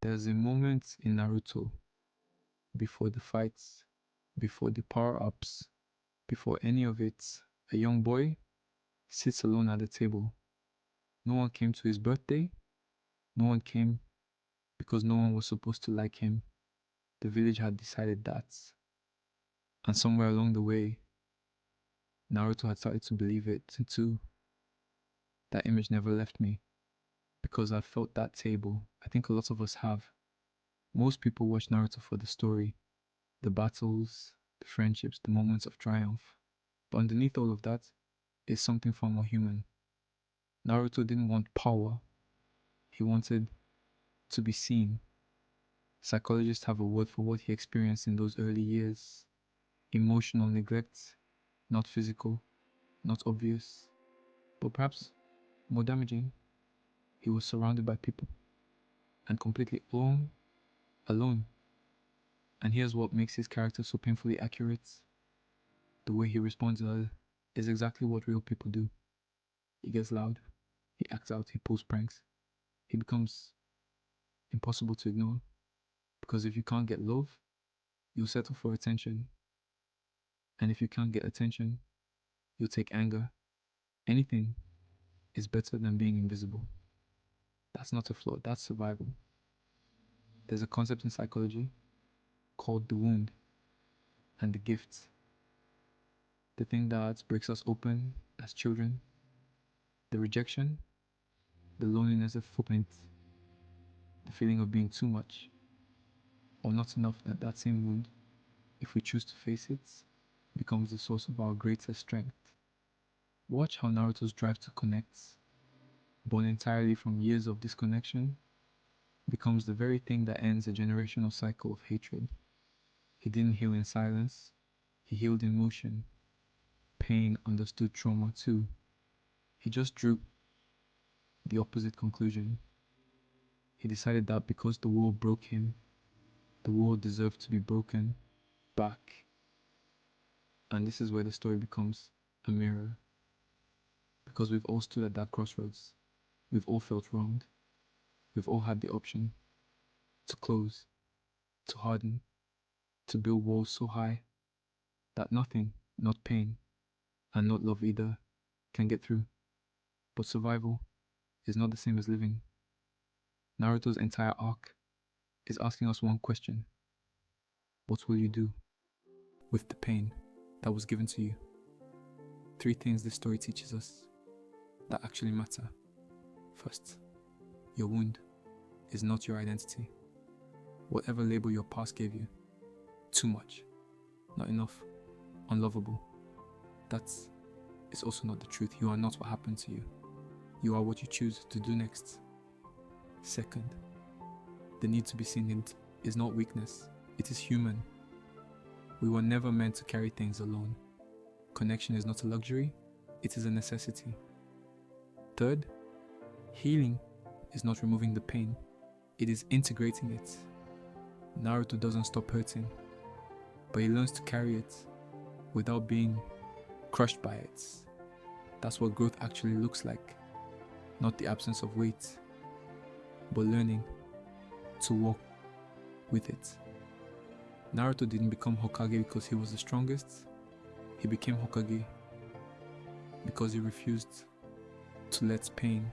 There's a moment in Naruto, before the fights, before the power ups, before any of it, a young boy sits alone at the table. No one came to his birthday, no one came because no one was supposed to like him. The village had decided that. And somewhere along the way, Naruto had started to believe it too. That image never left me because I felt that table. I think a lot of us have. Most people watch Naruto for the story, the battles, the friendships, the moments of triumph. But underneath all of that is something far more human. Naruto didn't want power, he wanted to be seen. Psychologists have a word for what he experienced in those early years: emotional neglect, not physical, not obvious, but perhaps more damaging. He was surrounded by people and completely alone. And here's what makes his character so painfully accurate. The way he responds is exactly what real people do. He gets loud, he acts out, he pulls pranks. He becomes impossible to ignore because if you can't get love, you'll settle for attention. And if you can't get attention, you'll take anger. Anything is better than being invisible. That's not a flaw, that's survival. There's a concept in psychology called the wound and the gift. The thing that breaks us open as children, the rejection, the loneliness of footprint, the feeling of being too much or not enough. That same wound, if we choose to face it, becomes the source of our greatest strength. Watch how Naruto's drive to connect, born entirely from years of disconnection, becomes the very thing that ends a generational cycle of hatred. He didn't heal in silence, he healed in motion. Pain understood trauma too. He just drew the opposite conclusion. He decided that because the world broke him, the world deserved to be broken back. And this is where the story becomes a mirror. Because we've all stood at that crossroads. We've all felt wronged. We've all had the option to close, to harden, to build walls so high that nothing, not pain, and not love either, can get through. But survival is not the same as living. Naruto's entire arc is asking us one question: what will you do with the pain that was given to you? Three things this story teaches us that actually matter. First, your wound is not your identity. Whatever label your past gave you, too much, not enough, unlovable, that is also not the truth. You are not what happened to you. You are what you choose to do next. Second, the need to be seen is not weakness, it is human. We were never meant to carry things alone. Connection is not a luxury, it is a necessity. Third, healing is not removing the pain, it is integrating it. Naruto doesn't stop hurting, but he learns to carry it without being crushed by it. That's what growth actually looks like. Not the absence of weight, but learning to walk with it. Naruto didn't become Hokage because he was the strongest. He became Hokage because he refused to let pain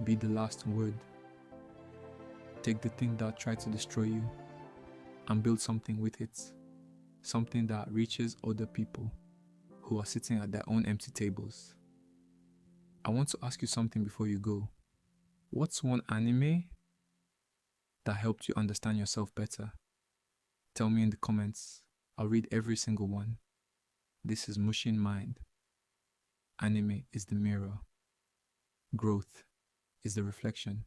be the last word. Take the thing that tried to destroy you and build something with it. Something that reaches other people who are sitting at their own empty tables. I want to ask you something before you go. What's one anime that helped you understand yourself better? Tell me in the comments. I'll read every single one. This is Mushin Mind. Anime is the mirror. Growth is the reflection.